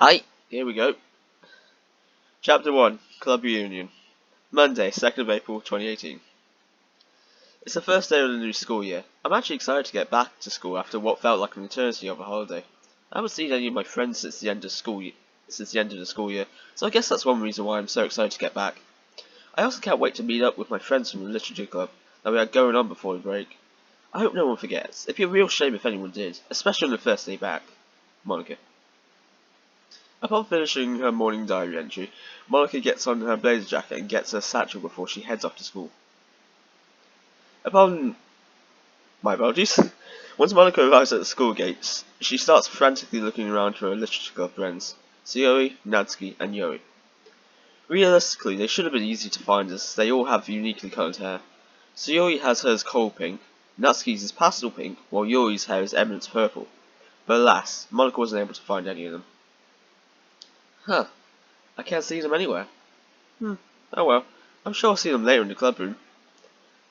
Aye, here we go. Chapter 1, Club Reunion. Monday, 2nd of April 2018. It's the first day of the new school year. I'm actually excited to get back to school after what felt like an eternity of a holiday. I haven't seen any of my friends since the end of the school year, so I guess that's one reason why I'm so excited to get back. I also can't wait to meet up with my friends from the literature club that we had going on before the break. I hope no one forgets. It'd be a real shame if anyone did, especially on the first day back. Monika. Upon finishing her morning diary entry, Monika gets on her blazer jacket and gets her satchel before she heads off to school. Upon my apologies. Once Monika arrives at the school gates, she starts frantically looking around for her literature club friends, Sayori, Natsuki, and Yuri. Realistically, they should have been easy to find as they all have uniquely coloured hair. Sayori has hers coal pink, Natsuki's is pastel pink, while Yuri's hair is emerald purple. But alas, Monika wasn't able to find any of them. Huh. I can't see them anywhere. Oh well. I'm sure I'll see them later in the club room.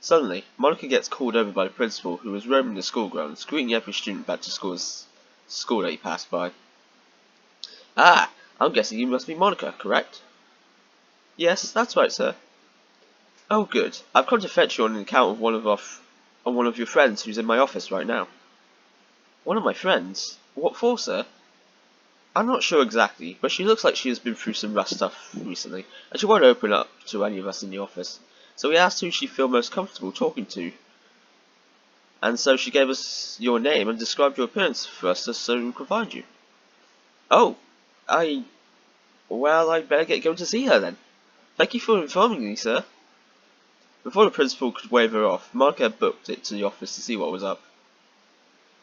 Suddenly, Monika gets called over by the principal, who is roaming the school grounds, greeting every student back to school that he passed by. Ah, I'm guessing you must be Monika, correct? Yes, that's right, sir. Oh, good. I've come to fetch you on an account of one of your friends who's in my office right now. One of my friends? What for, sir? I'm not sure exactly, but she looks like she has been through some rough stuff recently, and she won't open up to any of us in the office. So we asked who she'd feel most comfortable talking to, and so she gave us your name and described your appearance for us so we could find you. Oh, well, I'd better get going to see her then. Thank you for informing me, sir. Before the principal could wave her off, Monika had booked it to the office to see what was up.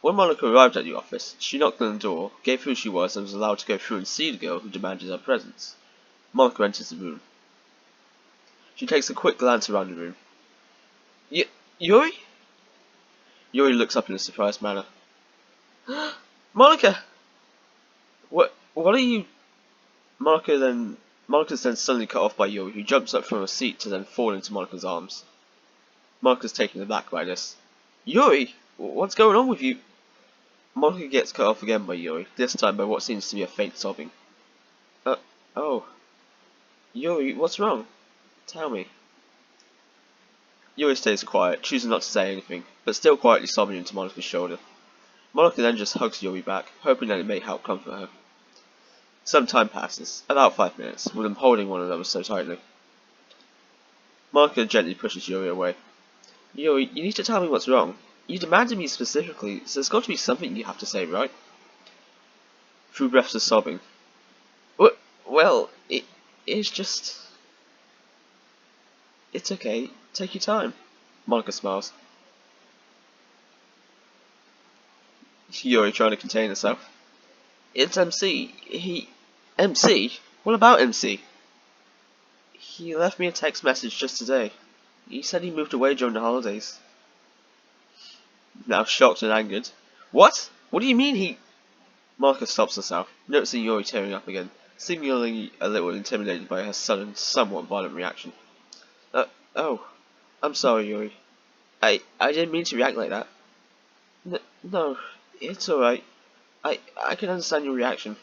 When Monika arrived at the office, she knocked on the door, gave who she was, and was allowed to go through and see the girl who demanded her presence. Monika enters the room. She takes a quick glance around the room. Yuri? Yuri looks up in a surprised manner. Monika! What are you... Monika's then suddenly cut off by Yuri, who jumps up from her seat to then fall into Monika's arms. Monika's taken aback by this. Yuri! What's going on with you? Monika gets cut off again by Yuri, this time by what seems to be a faint sobbing. Oh. Yuri, what's wrong? Tell me. Yuri stays quiet, choosing not to say anything, but still quietly sobbing into Monika's shoulder. Monika then just hugs Yuri back, hoping that it may help comfort her. Some time passes, about 5 minutes, with them holding one another so tightly. Monika gently pushes Yuri away. Yuri, you need to tell me what's wrong. You demanded me specifically, so there's got to be something you have to say, right? Through breaths of sobbing. Well, it's just... It's okay. Take your time. Monika smiles. Yuri trying to contain herself. It's MC. MC? What about MC? He left me a text message just today. He said he moved away during the holidays. Now shocked and angered. What? What do you mean he... Monika stops herself, noticing Yuri tearing up again, seemingly a little intimidated by her sudden, somewhat violent reaction. Oh. I'm sorry, Yuri. I didn't mean to react like that. No, it's alright. I can understand your reaction.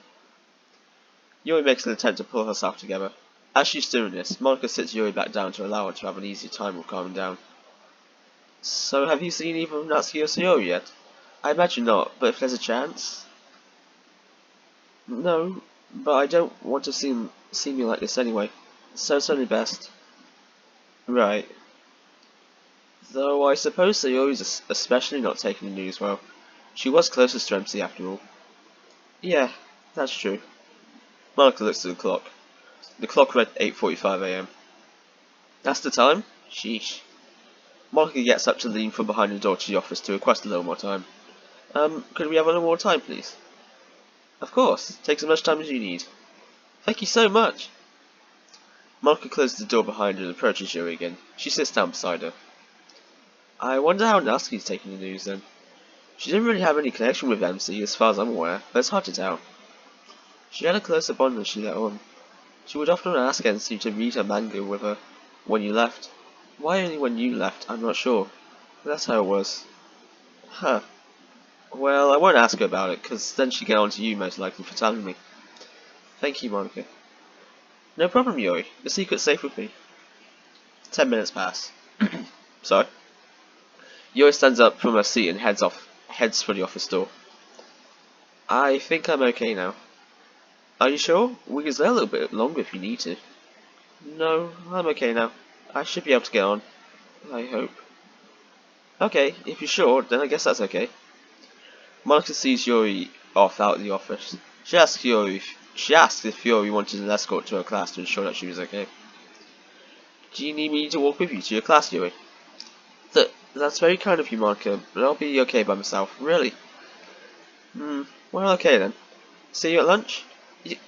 Yuri makes an attempt to pull herself together. As she's doing this, Monika sits Yuri back down to allow her to have an easier time of calming down. So have you seen either of Natsuki or Sayori yet? I imagine not, but if there's a chance... No, but I don't want to see me like this anyway, so it's only best. Right. Though I suppose Sayori's especially not taking the news well. She was closest to MC after all. Yeah, that's true. Monika looks at the clock. The clock read 8:45 AM. That's the time? Sheesh. Monika gets up to lean from behind the door to the office to request a little more time. Could we have a little more time, please? Of course. Take as much time as you need. Thank you so much. Monika closes the door behind her and approaches Yuri again. She sits down beside her. I wonder how Natsuki's taking the news then. She didn't really have any connection with MC as far as I'm aware, but it's hard to tell. She had a closer bond than she let on. She would often ask MC to read her manga with her when you left. Why only when you left, I'm not sure. But that's how it was. Huh. Well, I won't ask her about it, because then she'd get on to you most likely for telling me. Thank you, Monika. No problem, Yuri. The secret's safe with me. 10 minutes pass. So, Yuri stands up from her seat and heads for the office door. I think I'm okay now. Are you sure? We can stay a little bit longer if you need to. No, I'm okay now. I should be able to get on. I hope. Okay, if you're sure, then I guess that's okay. Monika sees Yuri off out of the office. She asks if Yuri wanted an escort to her class to ensure that she was okay. Do you need me to walk with you to your class, Yuri? That's very kind of you, Monika, but I'll be okay by myself, really. Well, okay then. See you at lunch?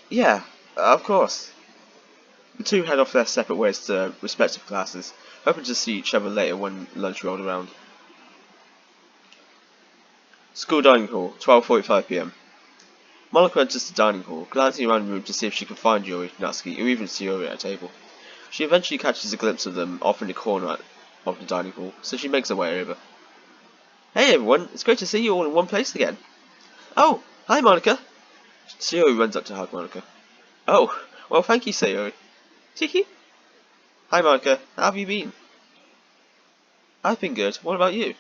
Yeah, of course. The two head off their separate ways to respective classes, hoping to see each other later when lunch rolled around. School dining hall, 12:45 p.m. Monika enters the dining hall, glancing around the room to see if she can find Yuri, Natsuki, or even see Yuri at a table. She eventually catches a glimpse of them off in the corner of the dining hall, so she makes her way over. Hey everyone, it's great to see you all in one place again. Oh, hi Monika. Sayori runs up to hug Monika. Oh, well thank you Sayori. Tiki? Hi Monika, how have you been? I've been good, what about you?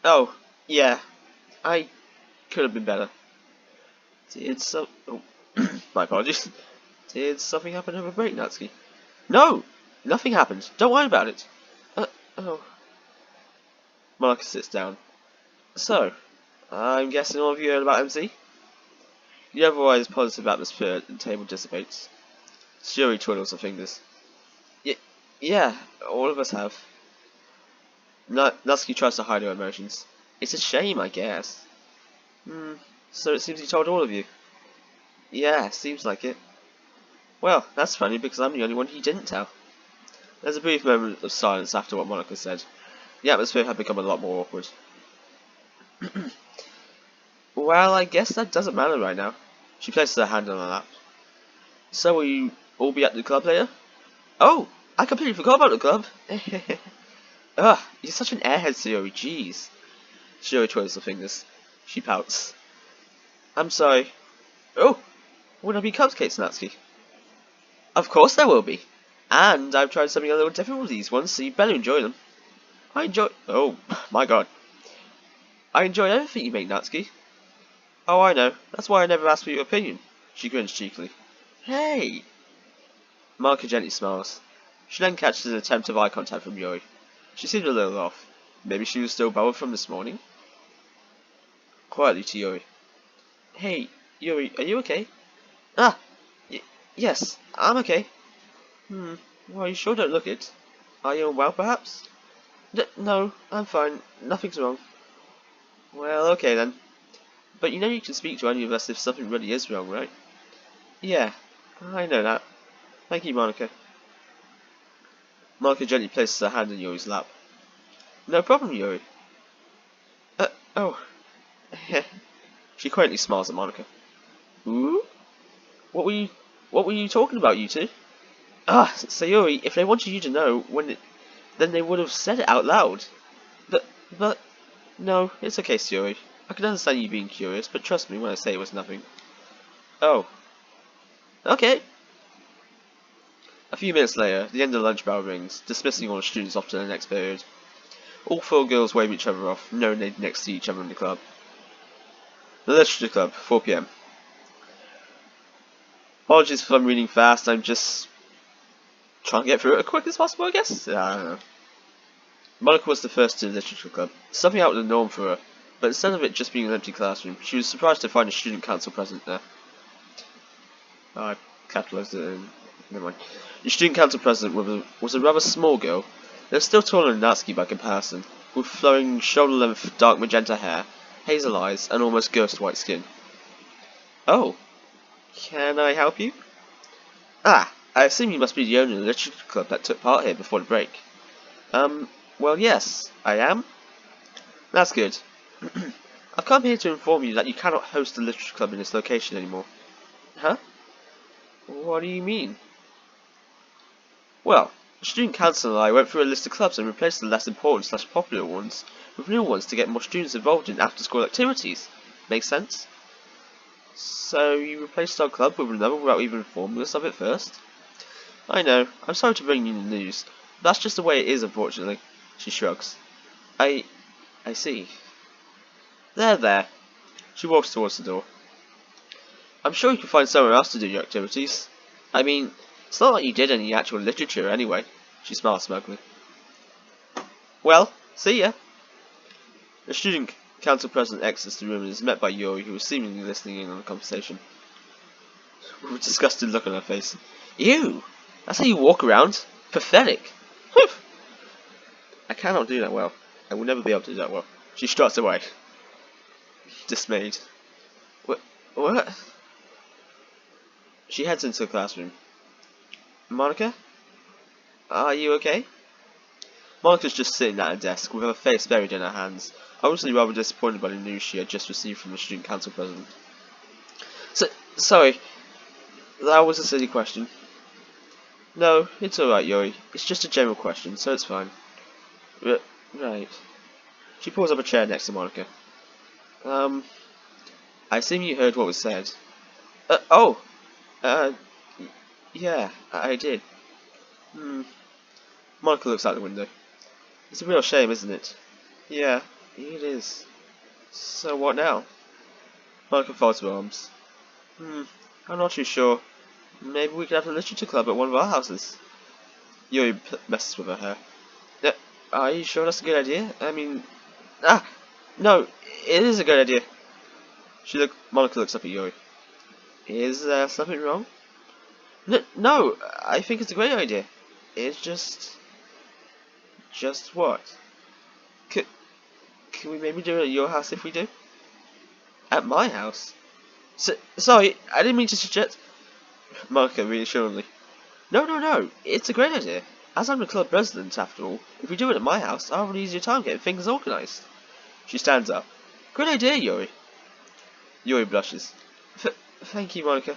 Oh, yeah, I could have been better. Oh, my apologies. Did something happen over break, Natsuki? No! Nothing happened, don't worry about it. Oh. Monika sits down. So, I'm guessing all of you heard about MC? The otherwise positive atmosphere at the table dissipates. Yuri twiddles her fingers. Yeah, all of us have. Natsuki tries to hide her emotions. It's a shame, I guess. So it seems he told all of you. Yeah, seems like it. Well, that's funny because I'm the only one he didn't tell. There's a brief moment of silence after what Monika said. The atmosphere had become a lot more awkward. Well, I guess that doesn't matter right now. She places her hand on her lap. So will you all be at the club later? Oh, I completely forgot about the club. Ugh, you're such an airhead, Sayori, jeez. Sayori twirls her fingers. She pouts. I'm sorry. Oh, will there be cupcakes, Natsuki? Of course there will be. And I've tried something a little different with these ones, so you better enjoy them. Oh, my god. I enjoy everything you make, Natsuki. Oh, I know. That's why I never asked for your opinion. She grins cheekily. Hey! Monika gently smiles. She then catches an attempt of eye contact from Yuri. She seemed a little off. Maybe she was still bothered from this morning? Quietly to Yuri. Hey, Yuri, are you okay? Ah! Yes, I'm okay. Well, you sure don't look it. Are you unwell, perhaps? No, I'm fine. Nothing's wrong. Well, okay then. But you know you can speak to any of us if something really is wrong, right? Yeah, I know that. Thank you, Monika. Monika gently places her hand in Yuri's lap. No problem, Yuri. Oh. She quaintly smiles at Monika. Ooh? What were you talking about, you two? Ah, Sayori, if they wanted you to know then they would have said it out loud. But, no, it's okay, Sayori. I can understand you being curious, but trust me when I say it was nothing. Oh. Okay. A few minutes later, the end of the lunch bell rings, dismissing all the students off to the next period. All four girls wave each other off, knowing they'd next see each other in the club. The Literature Club, 4 p.m. Apologies if I'm reading fast, I'm just trying to get through it as quick as possible, I guess? I don't know. Monika was the first to the Literature Club, something out of the norm for her, but instead of it just being an empty classroom, she was surprised to find a student council present there. I capitalised it in. Never mind. The student council president was a rather small girl. They were still taller than Natsuki by comparison, with flowing shoulder-length dark magenta hair, hazel eyes, and almost ghost white skin. Oh, can I help you? Ah, I assume you must be the owner of the literature club that took part here before the break. Well yes, I am. That's good. I've come here to inform you that you cannot host the literature club in this location anymore. Huh? What do you mean? Well, the student council and I went through a list of clubs and replaced the less important / popular ones with new ones to get more students involved in after-school activities. Make sense? So you replaced our club with another without even informing us of it first? I know, I'm sorry to bring you the news. That's just the way it is, unfortunately. She shrugs. I see. There. She walks towards the door. I'm sure you can find somewhere else to do your activities. I mean, it's not like you did any actual literature anyway. She smiles smugly. Well, see ya. The student council president exits the room and is met by Yuri, who is seemingly listening in on the conversation. With a disgusted look on her face. Ew! That's how you walk around? Pathetic! Whew! I cannot do that well. I will never be able to do that well. She struts away. Dismayed. What? She heads into the classroom. Monika? Are you okay? Monika's just sitting at her desk with her face buried in her hands, obviously rather disappointed by the news she had just received from the student council president. Sorry, that was a silly question. No, it's alright, Yuri. It's just a general question, so it's fine. Right. She pulls up a chair next to Monika. I assume you heard what was said. Yeah, I did. Monika looks out the window. It's a real shame, isn't it? Yeah, it is. So what now? Monika folds her arms. I'm not too sure. Maybe we could have a literature club at one of our houses. Yuri messes with her hair. Are you sure that's a good idea? I mean... No, it is a good idea. Monika looks up at Yuri. Is there something wrong? No, I think it's a great idea. It's just what? Can we maybe do it at your house if we do? At my house? Sorry, I didn't mean to suggest... Monika reassuringly. No, it's a great idea. As I'm the club president, after all, if we do it at my house, I'll have an easier time getting things organised. She stands up. Great idea, Yuri. Yuri blushes. Thank you, Monika.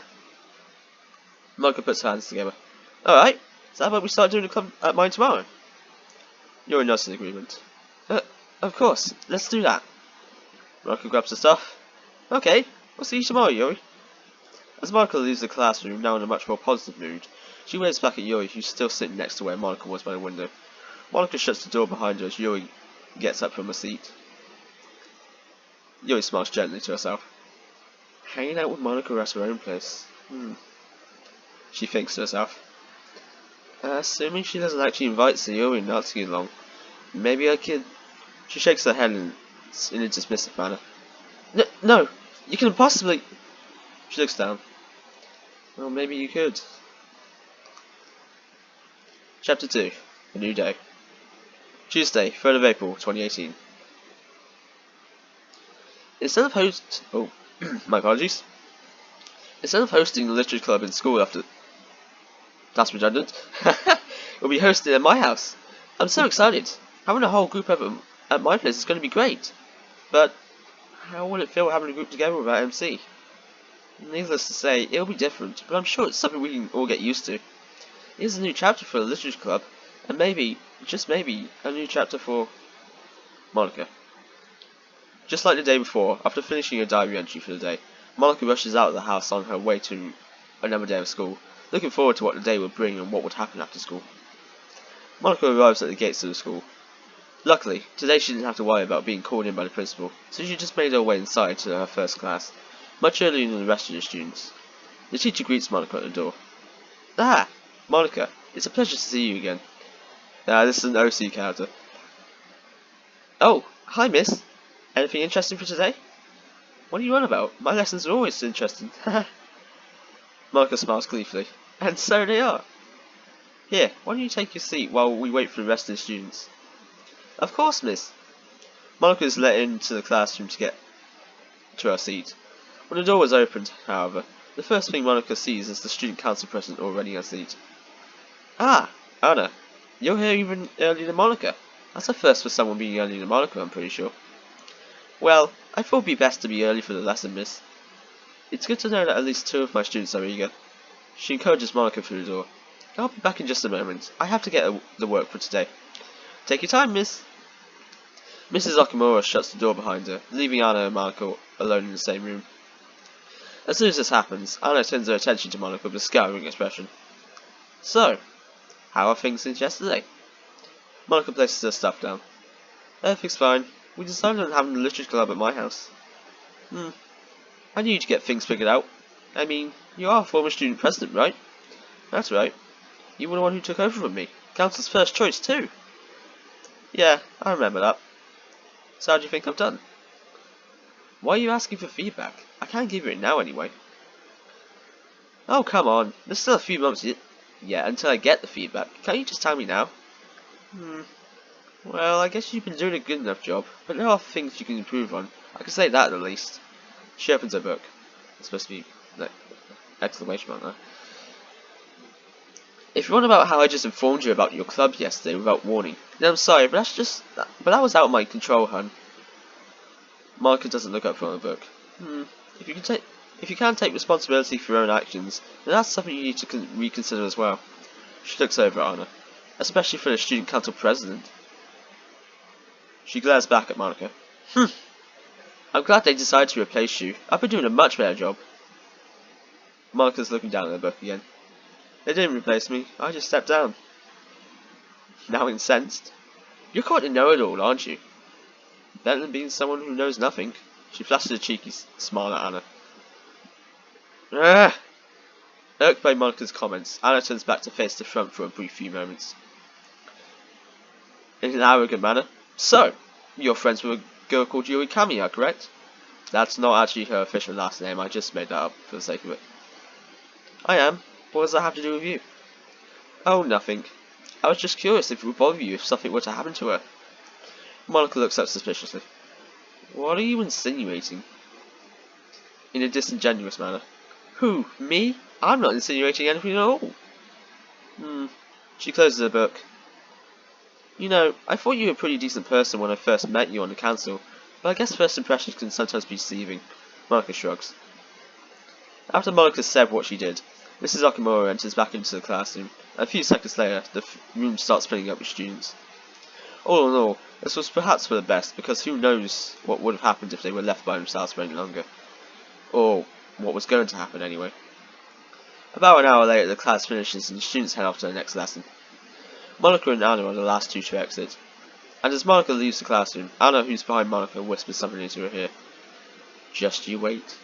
Monika puts her hands together. Alright, so how about we start doing the club at mine tomorrow? Yuri nods in agreement. Of course, let's do that. Monika grabs her stuff. Okay, we'll see you tomorrow, Yuri. As Monika leaves the classroom, now in a much more positive mood, she waves back at Yuri, who's still sitting next to where Monika was by the window. Monika shuts the door behind her as Yuri gets up from her seat. Yuri smiles gently to herself. Hanging out with Monika at her own place. She thinks to herself. Assuming she doesn't actually invite Yuri and Natsuki along, maybe I could... She shakes her head in a dismissive manner. No, you couldn't possibly... She looks down. Well, maybe you could. Chapter 2. A New Day. Tuesday, 3rd of April, 2018. Instead of my apologies. Instead of hosting the literature club in school after... That's redundant. We'll be hosting it at my house. I'm so excited. Having a whole group at my place is going to be great. But how will it feel having a group together without MC? Needless to say, it'll be different, but I'm sure it's something we can all get used to. Here's a new chapter for the literature club, and maybe, just maybe, a new chapter for Monika. Just like the day before, after finishing her diary entry for the day, Monika rushes out of the house on her way to another day of school, looking forward to what the day would bring and what would happen after school. Monika arrives at the gates of the school. Luckily, today she didn't have to worry about being called in by the principal, so she just made her way inside to her first class, much earlier than the rest of the students. The teacher greets Monika at the door. Monika, it's a pleasure to see you again. This is an OC character. Oh, hi miss. Anything interesting for today? What are you on about? My lessons are always interesting. Monika smiles gleefully. And so they are. Here, why don't you take your seat while we wait for the rest of the students? Of course, miss. Monika is let into the classroom to get to her seat. When the door was opened, however, the first thing Monika sees is the student council president already on seat. Anna, you're here even earlier than Monika. That's a first for someone being earlier than Monika, I'm pretty sure. Well, I thought it'd be best to be early for the lesson, miss. It's good to know that at least 2 of my students are eager. She encourages Monika through the door. I'll be back in just a moment. I have to get the work for today. Take your time, miss. Mrs. Okamura shuts the door behind her, leaving Anna and Monika alone in the same room. As soon as this happens, Anna turns her attention to Monika with a scowling expression. So, how are things since yesterday? Monika places her stuff down. Everything's fine. We decided on having the literature club at my house. I knew you'd get things figured out. I mean, you are a former student president, right? That's right. You were the one who took over from me. Council's first choice, too. Yeah, I remember that. So how do you think I've done? Why are you asking for feedback? I can't give you it now anyway. Oh, come on. There's still a few months yet until I get the feedback. Can't you just tell me now? Well, I guess you've been doing a good enough job, but there are things you can improve on. I can say that at least. She opens her book. It's supposed to be, like, exclamation mark there. If you're on about how I just informed you about your club yesterday without warning, then I'm sorry, but that was out of my control, hun. Monika doesn't look up from her book. If you can't take responsibility for your own actions, then that's something you need to reconsider as well. She looks over at Anna, especially for the student council president. She glares back at Monika. I'm glad they decided to replace you. I've been doing a much better job. Monika's looking down at her book again. They didn't replace me, I just stepped down. Now incensed. You're quite a know-it-all, aren't you? Better than being someone who knows nothing. She flashes a cheeky smile at Anna. Irked by Monika's comments, Anna turns back to face the front for a brief few moments. In an arrogant manner. So, you're friends with a girl called Yuri, correct? That's not actually her official last name, I just made that up for the sake of it. I am. What does that have to do with you? Oh, nothing. I was just curious if it would bother you if something were to happen to her. Monika looks up suspiciously. What are you insinuating? In a disingenuous manner. Who? Me? I'm not insinuating anything at all. She closes her book. You know, I thought you were a pretty decent person when I first met you on the council, but I guess first impressions can sometimes be deceiving. Monika shrugs. After Monika said what she did, Mrs. Okamura enters back into the classroom, and a few seconds later, the room starts filling up with students. All in all, this was perhaps for the best, because who knows what would have happened if they were left by themselves for any longer. Or what was going to happen anyway. About an hour later, the class finishes and the students head off to the next lesson. Monika and Anna are the last two to exit. And as Monika leaves the classroom, Anna, who's behind Monika, whispers something into her ear. Just you wait.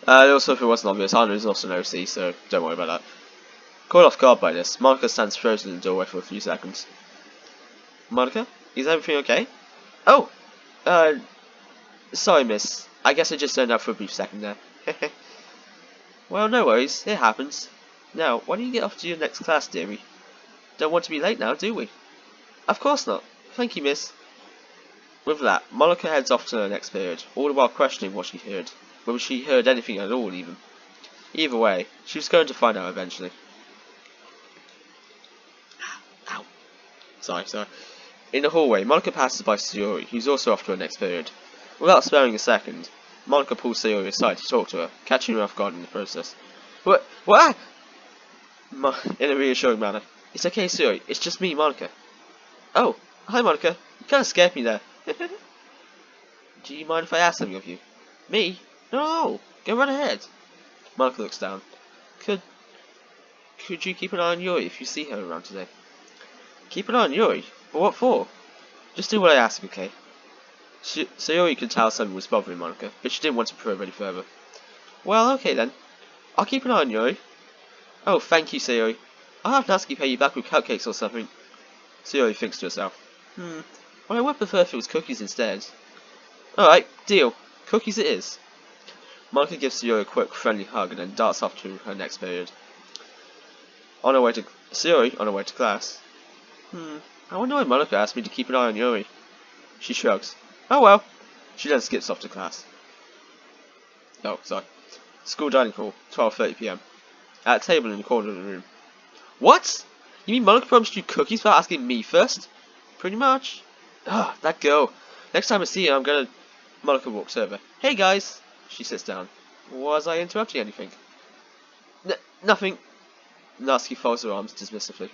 Also, if it wasn't obvious, Anna is also an OC, so don't worry about that. Caught off guard by this, Monika stands frozen in the doorway for a few seconds. Monika? Is everything okay? Oh! Sorry, miss. I guess I just zoned out for a brief second there. Well, no worries. It happens. Now, why don't you get off to your next class, dearie? Don't want to be late now, do we? Of course not. Thank you, miss. With that, Monika heads off to her next period, all the while questioning what she heard. Whether she heard anything at all, even. Either way, she was going to find out eventually. Ow. Sorry. In the hallway, Monika passes by Sayori, who's also off to her next period. Without sparing a second, Monika pulls Sayori aside to talk to her, catching her off guard in the process. What? In a reassuring manner. It's okay, Sayori. It's just me, Monika. Oh, hi, Monika. You kind of scared me there. Do you mind if I ask something of you? Me? No, go right ahead. Monika looks down. Could you keep an eye on Yuri if you see her around today? Keep an eye on Yuri? But what for? Just do what I ask, okay? Sayori could tell something was bothering Monika, but she didn't want to probe any further. Well, okay then. I'll keep an eye on Yuri. Oh, thank you, Sayori. I'll have Natsuki pay you back with cupcakes or something. Sayori thinks to herself. Well, I would prefer if it was cookies instead. Alright, deal. Cookies it is. Monika gives Sayori a quick, friendly hug and then darts off to her next period. Sayori, on her way to class. I wonder why Monika asked me to keep an eye on Yuri. She shrugs. Oh well. She then skips off to class. Oh, sorry. School dining hall, 12:30 PM. At a table in the corner of the room. What? You mean Monika promised you cookies without asking me first? Pretty much. Ah, that girl. Next time I see her, I'm gonna... Monika walks over. Hey guys. She sits down. Was I interrupting anything? Nothing. Natsuki folds her arms dismissively.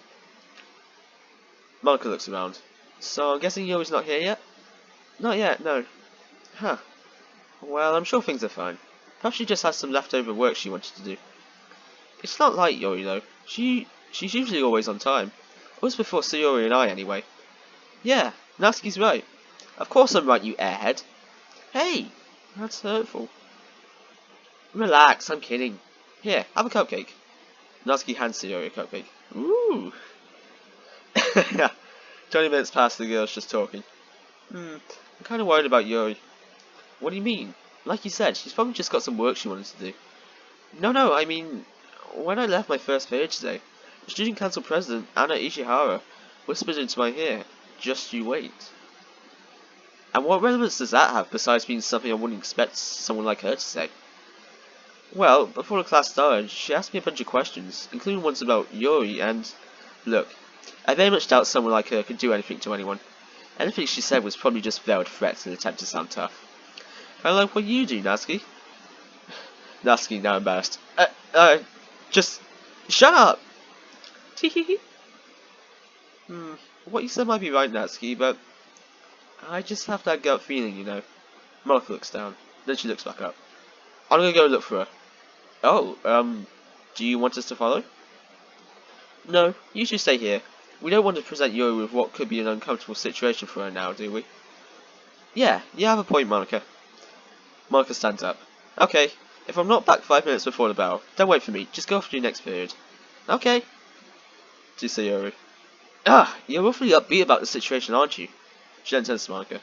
Monika looks around. So I'm guessing Yuri's not here yet? Not yet, no. Huh. Well, I'm sure things are fine. Perhaps she just has some leftover work she wanted to do. It's not like Yuri though. She's usually always on time. Always before Sayori and I anyway. Yeah, Natsuki's right. Of course I'm right, you airhead. Hey, that's hurtful. Relax, I'm kidding. Here, have a cupcake. Natsuki hands Sayori a cupcake. Ooh. 20 minutes past, the girl's just talking. I'm kind of worried about Yuri. What do you mean? Like you said, she's probably just got some work she wanted to do. No, I mean, when I left my first period today, the student council president, Anna Ishihara, whispered into my ear, "Just you wait." And what relevance does that have, besides being something I wouldn't expect someone like her to say? Well, before the class started, she asked me a bunch of questions, including ones about Yuri, and... Look, I very much doubt someone like her could do anything to anyone. Anything she said was probably just veiled threats in an attempt to sound tough. Kinda like what you do, Natsuki. Natsuki, now embarrassed. Just... Shut up! Teehee. What you said might be right, Natsuki, but... I just have that gut feeling, you know. Monika looks down, then she looks back up. I'm gonna go look for her. Oh, do you want us to follow? No, you should stay here. We don't want to present Yuri with what could be an uncomfortable situation for her now, do we? Yeah, you have a point, Monika. Monika stands up. Okay, if I'm not back 5 minutes before the bell, don't wait for me, just go for your next period. Okay. To Sayori. You're awfully upbeat about the situation, aren't you? She then turns to Monika.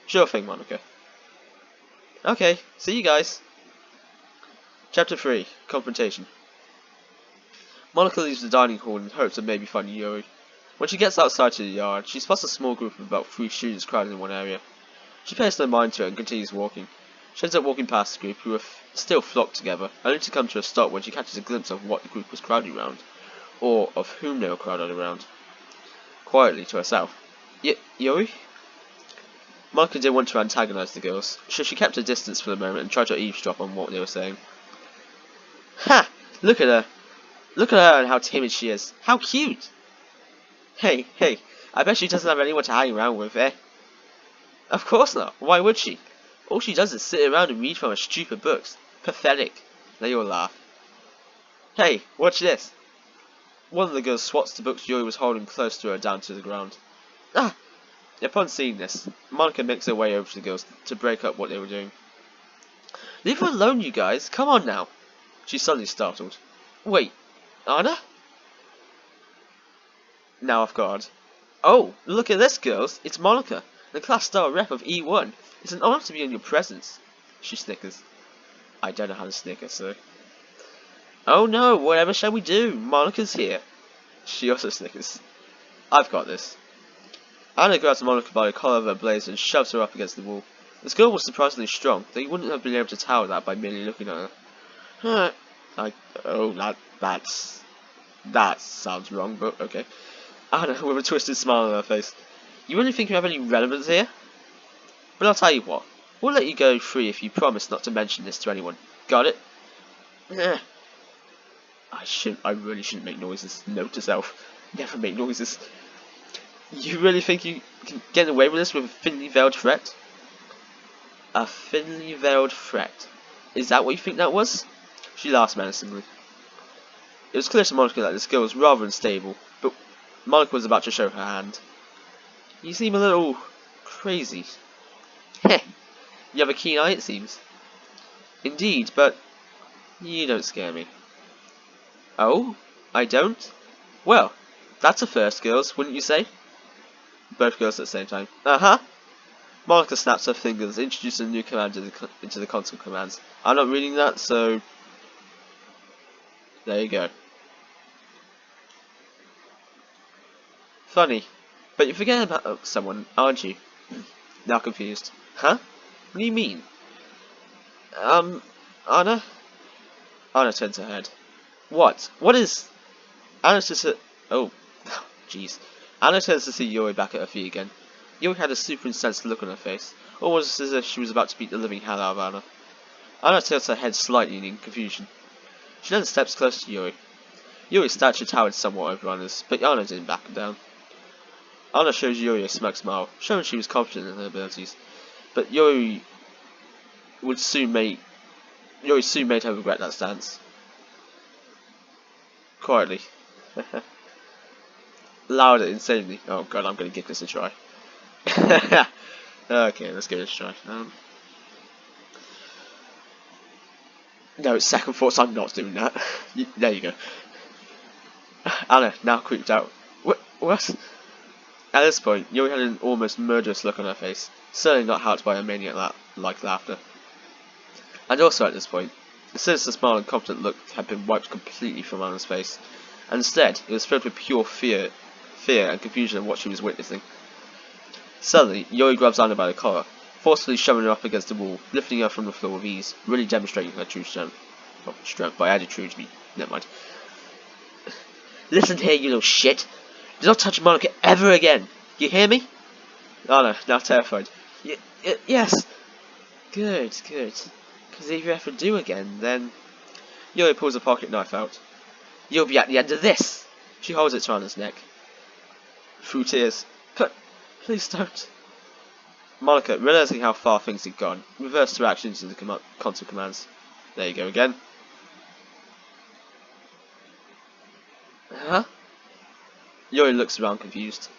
Sure thing, Monika. Okay, see you guys. Chapter 3, Confrontation. Monika leaves the dining hall in hopes of maybe finding Yuri. When she gets outside to the yard, she spots a small group of about 3 students crowded in one area. She pays no mind to it and continues walking. She ends up walking past the group, who are still flocked together, only to come to a stop when she catches a glimpse of what the group was crowding around, or of whom they were crowded around. Quietly to herself. Yuri? Monika didn't want to antagonize the girls, so she kept her distance for the moment and tried to eavesdrop on what they were saying. Ha! Look at her! Look at her and how timid she is. How cute! Hey, I bet she doesn't have anyone to hang around with, eh? Of course not. Why would she? All she does is sit around and read from her stupid books. Pathetic. They all laugh. Hey, watch this. One of the girls swats the books Yuri was holding close to her down to the ground. Upon seeing this, Monika makes her way over to the girls to break up what they were doing. Leave her alone, you guys. Come on now. She's suddenly startled. Wait, Anna? Now off guard. Oh, look at this, girls. It's Monika, the class star rep of E1. It's an honor to be in your presence. She snickers. I don't know how to snicker, so... Oh no, whatever shall we do? Monika's here. She also snickers. I've got this. Anna grabs Monika by the collar of her blazer and shoves her up against the wall. This girl was surprisingly strong, though you wouldn't have been able to tell that by merely looking at her. That sounds wrong, but okay. Anna, with a twisted smile on her face. You really think you have any relevance here? But I'll tell you what. We'll let you go free if you promise not to mention this to anyone. Got it? I really shouldn't make noises. Note to self. Never make noises. You really think you can get away with this with a thinly veiled threat? A thinly veiled threat? Is that what you think that was? She laughs menacingly. It was clear to Monika that this girl was rather unstable, but Monika was about to show her hand. You seem a little... crazy. Heh, you have a keen eye, it seems. Indeed, but you don't scare me. Oh? I don't? Well, that's a first, girls, wouldn't you say? Both girls at the same time. Uh-huh. Monika snaps her fingers, introducing a new command into the console commands. I'm not reading that, so... there you go. Funny, but you're forgetting about someone, aren't you? Now confused. Huh? What do you mean? Anna? Anna turns her head. What? What is... Anna's just a... oh, jeez. Anna turns to see Yuri back at her feet again. Yuri had a super incensed look on her face, almost as if she was about to beat the living hell out of Anna. Anna tilts her head slightly in confusion. She then steps close to Yuri. Yuri's stature towered somewhat over Anna's, but Anna didn't back him down. Anna shows Yuri a smug smile, showing she was confident in her abilities, but Yuri would soon make Yuri soon made her regret that stance. Quietly. Louder, insanely. Oh god, I'm gonna give this a try. Okay, let's give it a try. No, second thoughts, I'm not doing that. There you go. Anna, now creeped out. What? At this point, Yuri had an almost murderous look on her face, certainly not helped by her maniac-like laughter. And also at this point, the sinister smile and confident look had been wiped completely from Anna's face, and instead it was filled with pure fear and confusion at what she was witnessing. Suddenly, Yuri grabs Anna by the collar, forcefully shoving her up against the wall, lifting her from the floor with ease, really demonstrating her true strength. Well, strength, but I added true to me. Never mind. Listen here, you little shit. Do not touch Monika ever again. You hear me? Anna, now terrified. Yes. Good. Because if you ever do again, then... Yuri pulls a pocket knife out. You'll be at the end of this. She holds it to Anna's neck. Through tears. Please don't. Monika, realizing how far things had gone, reversed her actions into the console commands. There you go again. Huh? Yuri looks around confused.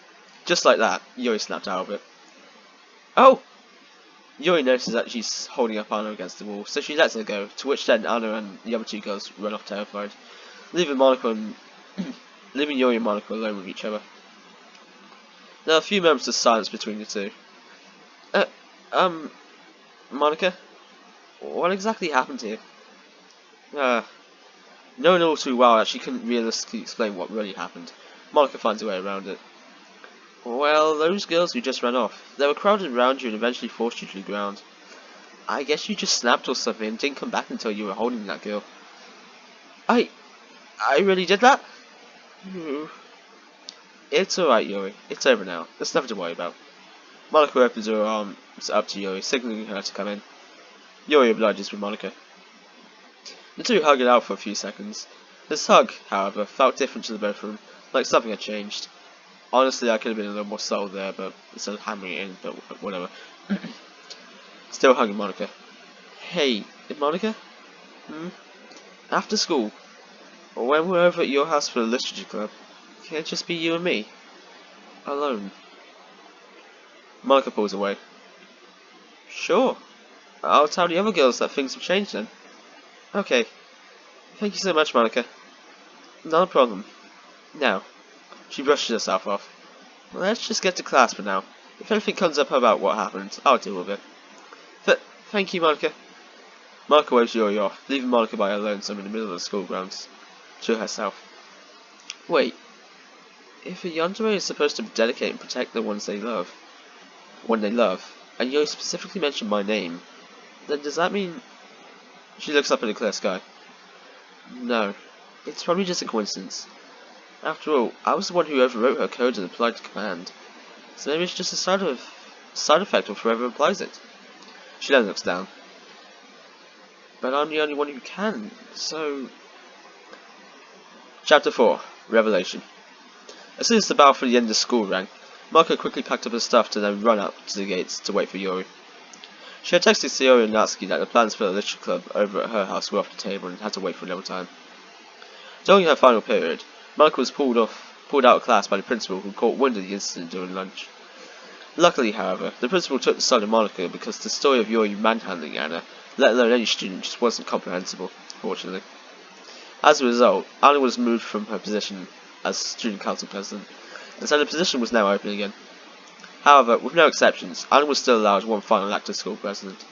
Just like that, Yuri snapped out of it. Oh! Yuri notices that she's holding up Anna against the wall, so she lets her go, to which then Anna and the other two girls run off terrified, leaving Yuri and Monika alone with each other. There are a few moments of silence between the two. Monika? What exactly happened here? Knowing all too well that she couldn't realistically explain what really happened, Monika finds a way around it. Well, those girls who just ran off, they were crowded around you and eventually forced you to the ground. I guess you just snapped or something and didn't come back until you were holding that girl. I really did that? It's alright, Yuri. It's over now. There's nothing to worry about. Monika opens her arms up to Yuri, signaling her to come in. Yuri obliges with Monika. The two hug it out for a few seconds. This hug, however, felt different to the both of them, like something had changed. Honestly, I could have been a little more subtle there, but instead of hammering it in, but whatever. Still hugging Monika. Hey, Monika? After school, when we're over at your house for the literature club, can it just be you and me? Alone. Monika pulls away. Sure. I'll tell the other girls that things have changed then. Okay. Thank you so much, Monika. Not a problem. Now, she brushes herself off. Let's just get to class for now. If anything comes up about what happened, I'll deal with it. Thank you, Monika. Monika waves Yuri off, leaving Monika by her lonesome in the middle of the school grounds. To herself. Wait. If a yandere is supposed to dedicate and protect the ones they love, and Yuri specifically mentioned my name, then does that mean... She looks up at the clear sky. No. It's probably just a coincidence. After all, I was the one who overwrote her code and applied the command. So maybe it's just a side effect of whoever applies it. She then looks down. But I'm the only one who can, so... Chapter 4. Revelation. As soon as the bell for the end of school rang, Monika quickly packed up her stuff to then run up to the gates to wait for Yuri. She had texted Sayori and Natsuki that the plans for the literature club over at her house were off the table and had to wait for another time. During her final period, Monika was pulled out of class by the principal, who caught wind of the incident during lunch. Luckily, however, the principal took the side of Monika because the story of Yuri manhandling Anna, let alone any student, just wasn't comprehensible, fortunately. As a result, Anna was moved from her position as student council president, and so the position was now open again. However, with no exceptions, Anna was still allowed one final act as school president.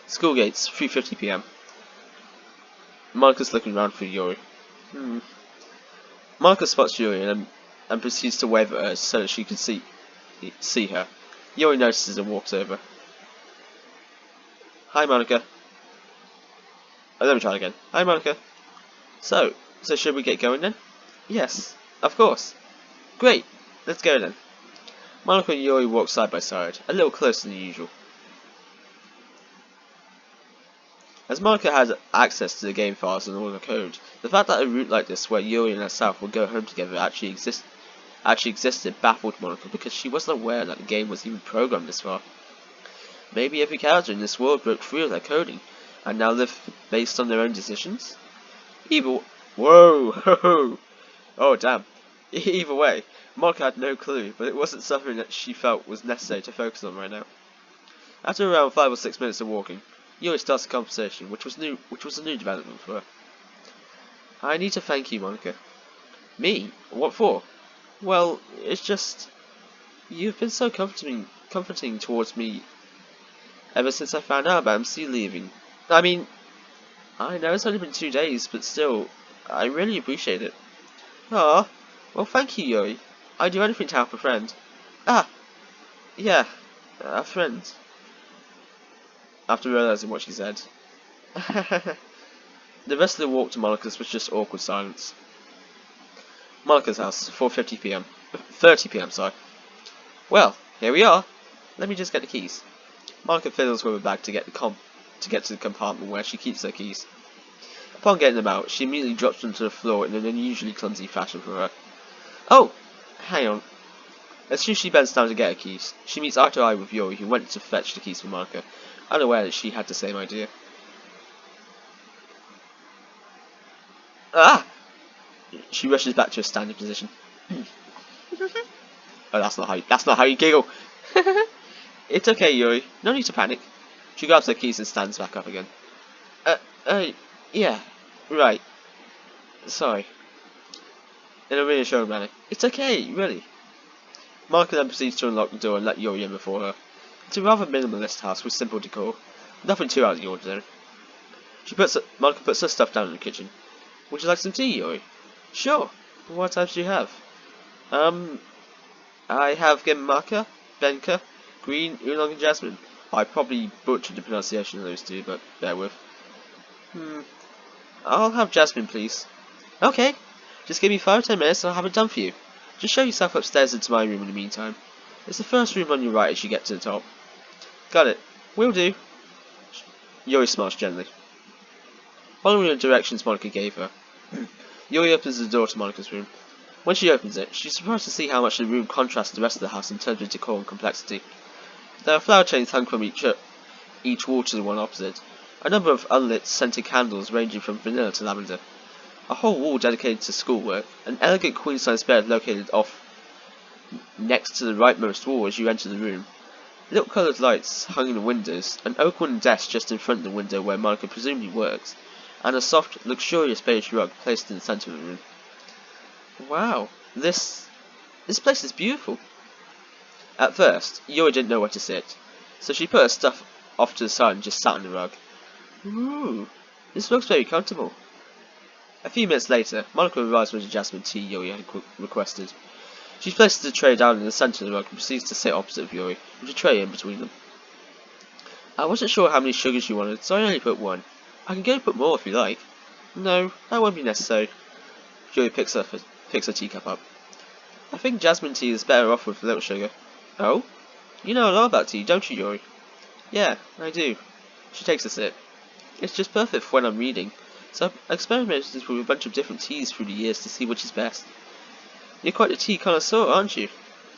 School gates, 3:50 PM. Monika's looking around for Yuri. Monika spots Yuri and proceeds to wave at her so that she can see her. Yuri notices and walks over. Hi, Monika. Oh, let me try again. Hi, Monika. So should we get going then? Yes, of course. Great, let's go then. Monika and Yuri walk side by side, a little closer than usual. As Monika had access to the game files and all the code, the fact that a route like this where Yuri and herself would go home together actually existed baffled Monika because she wasn't aware that the game was even programmed this far. Maybe every character in this world broke free of their coding, and now live based on their own decisions? Either whoa, ho, ho. Oh damn. Either way, Monika had no clue, but it wasn't something that she felt was necessary to focus on right now. After around 5 or 6 minutes of walking, Yuri starts a conversation, which was a new development for her. I need to thank you, Monika. Me? What for? Well, it's just you've been so comforting towards me ever since I found out about MC leaving. I mean, I know it's only been 2 days, but still, I really appreciate it. Ah, well, thank you, Yuri. I'd do anything to help a friend. Ah, yeah, a friend. After realizing what she said. The rest of the walk to Monika's was just awkward silence. Monika's house, 4:50 p.m. 30 p.m. Sorry. Well, here we are. Let me just get the keys. Monika fiddles with her bag to get to the compartment where she keeps her keys. Upon getting them out, she immediately drops them to the floor in an unusually clumsy fashion for her. Oh, hang on. As soon as she bends down to get her keys, she meets eye to eye with Yuri, who went to fetch the keys for Monika, unaware that she had the same idea. Ah! She rushes back to her standing position. Oh, that's not how you giggle. It's okay, Yuri. No need to panic. She grabs her keys and stands back up again. Yeah, right. Sorry. In a reassuring manner. It's okay, really. Monika then proceeds to unlock the door and let Yuri in before her. It's a rather minimalist house with simple decor. Nothing too out of the ordinary. Monika puts her stuff down in the kitchen. Would you like some tea, Yuri? Sure. What types do you have? I have Gemaka, Benka, Green, Oolong and Jasmine. I probably butchered the pronunciation of those two, but bear with. I'll have Jasmine, please. Okay. Just give me 5 or 10 minutes and I'll have it done for you. Just show yourself upstairs into my room in the meantime. It's the first room on your right as you get to the top. Got it. Will do. Yuri smiles gently. Following the directions Monika gave her, Yuri opens the door to Monika's room. When she opens it, she's surprised to see how much the room contrasts the rest of the house in terms of decor and complexity. There are flower chains hung from each wall to the one opposite, a number of unlit scented candles ranging from vanilla to lavender, a whole wall dedicated to schoolwork, an elegant queen-size bed located off next to the rightmost wall as you enter the room, little coloured lights hung in the windows, an oak wooden desk just in front of the window where Monika presumably works, and a soft, luxurious beige rug placed in the centre of the room. Wow, this place is beautiful. At first, Yuri didn't know where to sit, so she put her stuff off to the side and just sat on the rug. Ooh, this looks very comfortable. A few minutes later, Monika arrives with the jasmine tea Yuri had requested. She places the tray down in the centre of the rug and proceeds to sit opposite of Yuri, with a tray in between them. I wasn't sure how many sugars you wanted, so I only put 1. I can go put more if you like. No, that won't be necessary. Yuri picks her teacup up. I think jasmine tea is better off with little sugar. Oh? You know a lot about tea, don't you, Yuri? Yeah, I do. She takes a sip. It's just perfect for when I'm reading, so I've experimented with a bunch of different teas through the years to see which is best. You're quite a tea connoisseur, aren't you?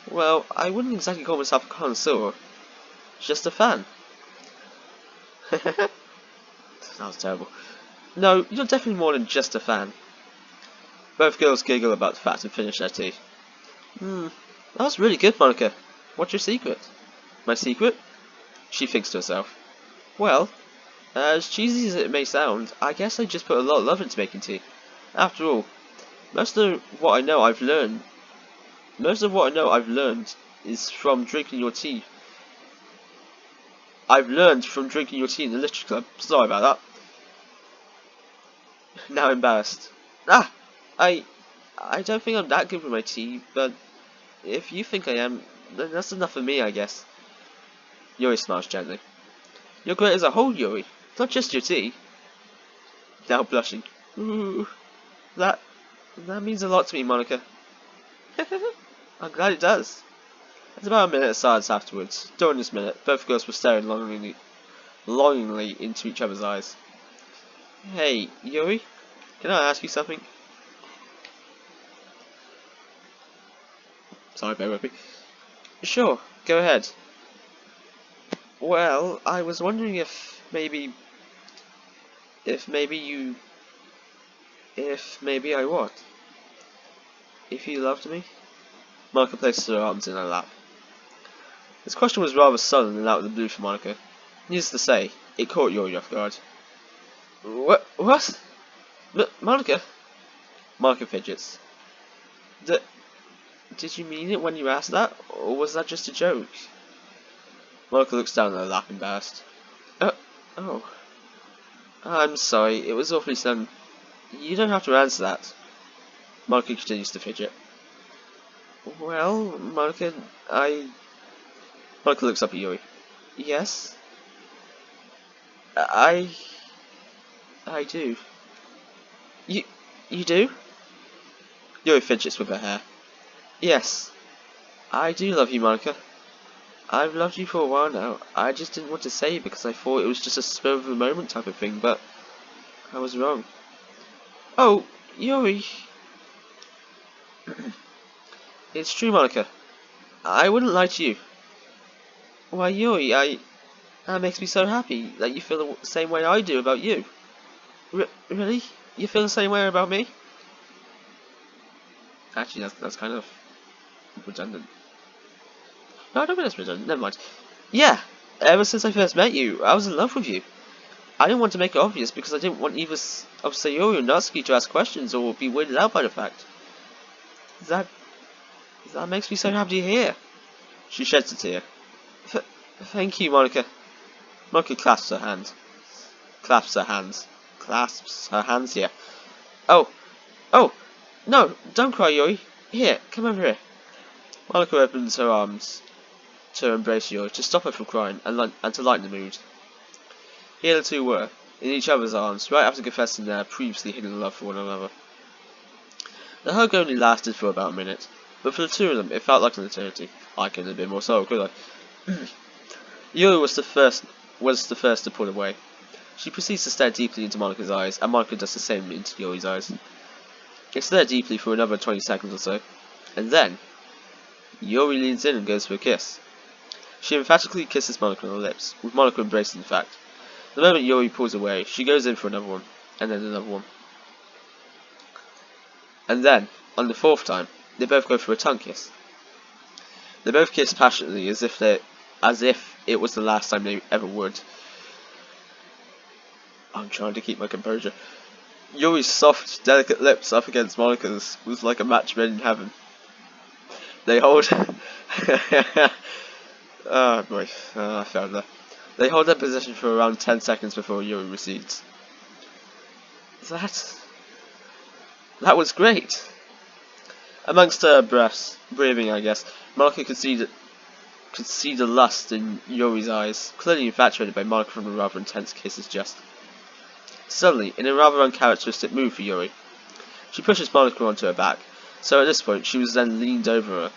Well, I wouldn't exactly call myself a connoisseur. Just a fan. That was terrible. No, you're definitely more than just a fan. Both girls giggle about the fact and finish their tea. That was really good, Monika. What's your secret? My secret? She thinks to herself. Well, as cheesy as it may sound, I guess I just put a lot of love into making tea. After all, most of what I know I've learned is from drinking your tea. I've learned from drinking your tea in the literature club. Sorry about that. Now embarrassed. I don't think I'm that good with my tea, but if you think I am, then that's enough for me, I guess. Yuri smiles gently. You're great as a whole, Yuri, not just your tea. Now blushing. Ooh, that means a lot to me, Monika. I'm glad it does. There's about a minute of silence afterwards. During this minute, both girls were staring longingly into each other's eyes. Hey, Yuri, can I ask you something? Sorry, bear with me. Sure, go ahead. Well, I was wondering if maybe If maybe you... If maybe I what? If you loved me? Monika places her arms in her lap. This question was rather sudden and out of the blue for Monika. Needless to say, it caught Yuri off guard. What? Monika? Monika fidgets. Did you mean it when you asked that, or was that just a joke? Monika looks down at her lap embarrassed. Oh. I'm sorry, it was awfully sudden. You don't have to answer that. Monika continues to fidget. Well, Monika, Monika looks up at Yuri. Yes? I do. You do? Yuri fidgets with her hair. Yes. I do love you, Monika. I've loved you for a while now. I just didn't want to say it because I thought it was just a spur of the moment type of thing, but I was wrong. Oh, Yuri. It's true, Monika. I wouldn't lie to you. Why, Yuri, that makes me so happy that you feel the same way I do about you. Really? You feel the same way about me? Actually, that's kind of redundant. No, I don't think that's redundant. Never mind. Yeah, ever since I first met you, I was in love with you. I didn't want to make it obvious because I didn't want either of Sayori or Natsuki to ask questions or be weirded out by the fact. That makes me so happy to hear. She sheds a tear. Thank you, Monika. Monika clasps her hands. Clasps her hands, yeah. Oh, no, don't cry, Yuri. Here, come over here. Monika opens her arms to embrace Yuri, to stop her from crying and to lighten the mood. Here the two were, in each other's arms, right after confessing their previously hidden love for one another. The hug only lasted for about a minute, but for the two of them it felt like an eternity. I couldn't have been more so, could I? Yuri was the first to pull away. She proceeds to stare deeply into Monika's eyes, and Monika does the same into Yuri's eyes. They stare deeply for another 20 seconds or so, and then Yuri leans in and goes for a kiss. She emphatically kisses Monika on the lips, with Monika embracing the fact. The moment Yuri pulls away, she goes in for another one, and then another one. And then, on the fourth time, they both go for a tongue kiss. They both kiss passionately, as if it was the last time they ever would. I'm trying to keep my composure. Yuri's soft, delicate lips up against Monika's was like a match made in heaven. They hold... oh boy, I found that. They hold their position for around 10 seconds before Yuri recedes. That was great! Amongst her breaths, breathing I guess, Monika could see the lust in Yuri's eyes, clearly infatuated by Monika from the rather intense kisses just. Suddenly, in a rather uncharacteristic move for Yuri, she pushes Monika onto her back, so at this point she was then leaned over her.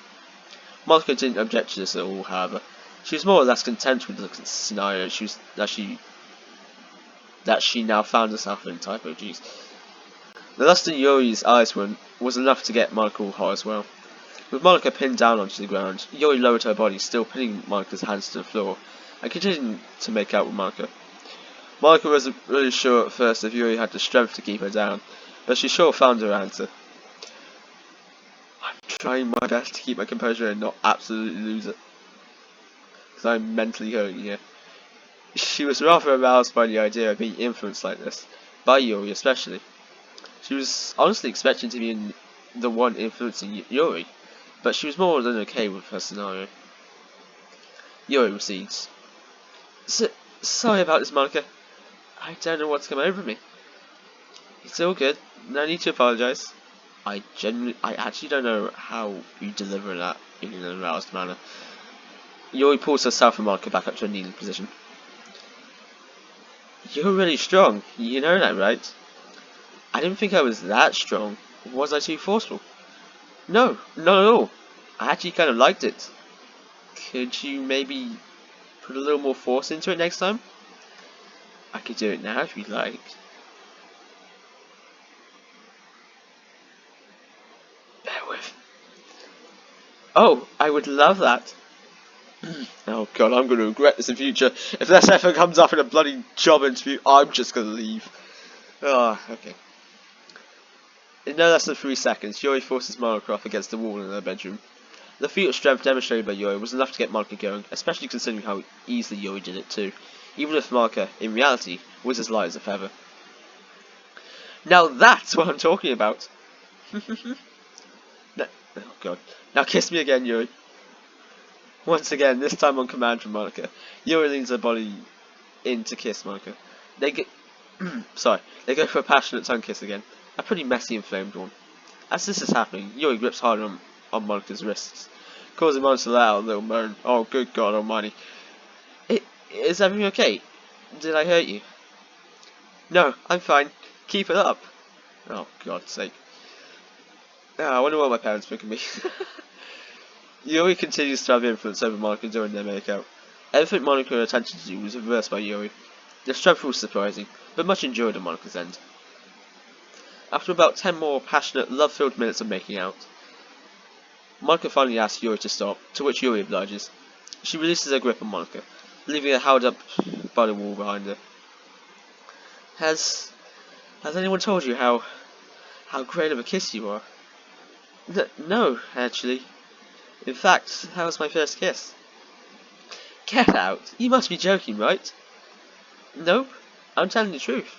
Monika didn't object to this at all, however. She was more or less content with the scenario that she now found herself in. Typo, jeez. The lust in Yuri's eyes was enough to get Monika all hot as well. With Monika pinned down onto the ground, Yuri lowered her body, still pinning Monika's hands to the floor, and continued to make out with Monika. Monika wasn't really sure at first if Yuri had the strength to keep her down, but she sure found her answer. I'm trying my best to keep my composure and not absolutely lose it, because I'm mentally hurting here. She was rather aroused by the idea of being influenced like this, by Yuri especially. She was honestly expecting to be the one influencing Yuri, but she was more than okay with her scenario. Yuri recedes. Sorry about this, Monika. I don't know what's come over me. It's all good. No need to apologise. I actually don't know how you deliver that in an aroused manner. Yuri pulls herself and Monika back up to a kneeling position. You're really strong. You know that, right? I didn't think I was that strong. Was I too forceful? No, not at all. I actually kind of liked it. Could you maybe put a little more force into it next time? I could do it now if you'd like. Bear with. Oh, I would love that. Oh god, I'm going to regret this in future. If this ever comes up in a bloody job interview, I'm just going to leave. Oh, okay. In no less than 3 seconds, Yuri forces Monika off against the wall in her bedroom. The feat of strength demonstrated by Yuri was enough to get Monika going, especially considering how easily Yuri did it too, even if Monika, in reality, was as light as a feather. Now that's what I'm talking about! No, oh god. Now kiss me again, Yuri. Once again, this time on command from Monika. Yuri leans her body in to kiss Monika. They get they go for a passionate tongue kiss again. A pretty messy, inflamed one. As this is happening, Yuri grips harder on Monika's wrists, causing Monika to let out a little moan. Oh, good God Almighty! Is everything okay? Did I hurt you? No, I'm fine. Keep it up. Oh, God's sake! I wonder what my parents think of me. Yuri continues to have influence over Monika during their makeout. Everything Monika attempted to do was reversed by Yuri. The strength was surprising, but much enjoyed on Monika's end. After about 10 more passionate, love-filled minutes of making out, Monika finally asks Yuri to stop, to which Yuri obliges. She releases her grip on Monika, leaving her held up by the wall behind her. Has anyone told you how great of a kiss you are? No, actually. In fact, that was my first kiss. Get out! You must be joking, right? Nope, I'm telling the truth.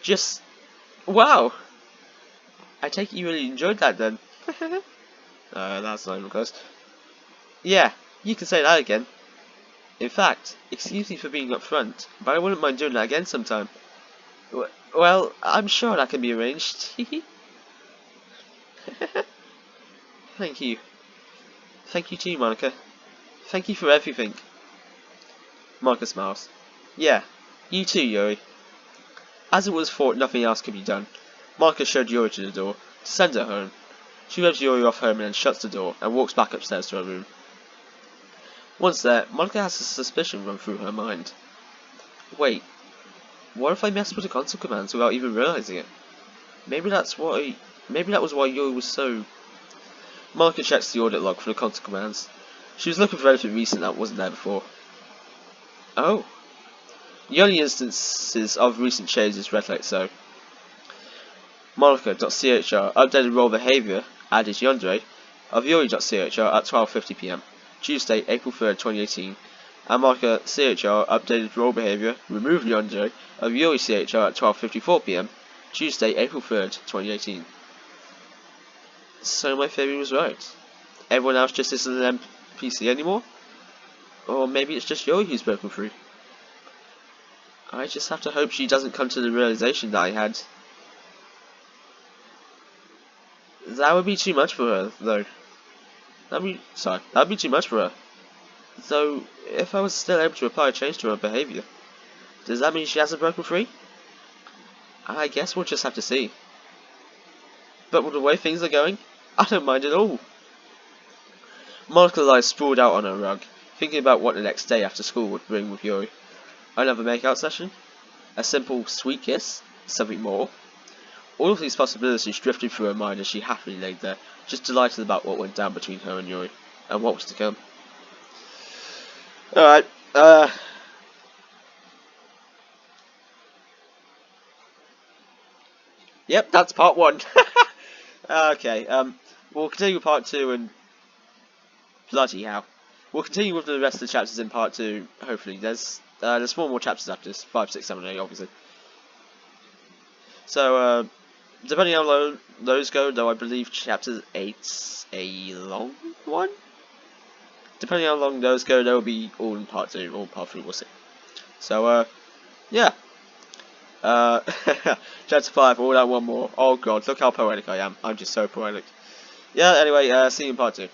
Just... wow! I take it you really enjoyed that then. That's not even close. Yeah, you can say that again. In fact, excuse me for being upfront, but I wouldn't mind doing that again sometime. Well, I'm sure that can be arranged. Thank you. Thank you too, Monika. Thank you for everything. Monika smiles. Yeah, you too, Yuri. As it was thought nothing else could be done, Monika showed Yuri to the door to send her home. She revs Yuri off home and then shuts the door and walks back upstairs to her room. Once there, Monika has a suspicion run through her mind. Wait, what if I messed with the console commands without even realizing it? Maybe that was why Yuri was so... Monika checks the audit log for the console commands. She was looking for anything recent that wasn't there before. Oh. The only instances of recent changes read like so. Monika.chr updated role behavior, added yandere, of Yuri.chr at 12:50 PM, Tuesday, April 3rd, 2018. And Monika.chr updated role behavior, removed yandere, of Yuri.chr at 12:54 PM, Tuesday, April 3rd, 2018. So my theory was right. Everyone else just isn't an NPC anymore? Or maybe it's just Yuri who's broken through. I just have to hope she doesn't come to the realization that I had. That would be too much for her, though. That'd be too much for her. Though, if I was still able to apply a change to her behaviour, does that mean she hasn't broken free? I guess we'll just have to see. But with the way things are going, I don't mind at all. Monika lies sprawled out on her rug, thinking about what the next day after school would bring with Yuri. Another makeout session? A simple sweet kiss? Something more? All of these possibilities drifted through her mind as she happily laid there, just delighted about what went down between her and Yuri, and what was to come. Alright, yep, that's part 1. Okay, we'll continue with part 2 and... bloody hell. We'll continue with the rest of the chapters in part 2, hopefully. There's 4 more chapters after this, 5, 6, 7, 8, obviously. So, depending on how long those go, though I believe chapter 8's a long one? Depending on how long those go, they'll be all in part 2, or part 3, we'll see. So, yeah. Chapter 5, all that one more. Oh god, look how poetic I am. I'm just so poetic. Yeah, anyway, see you in part 2.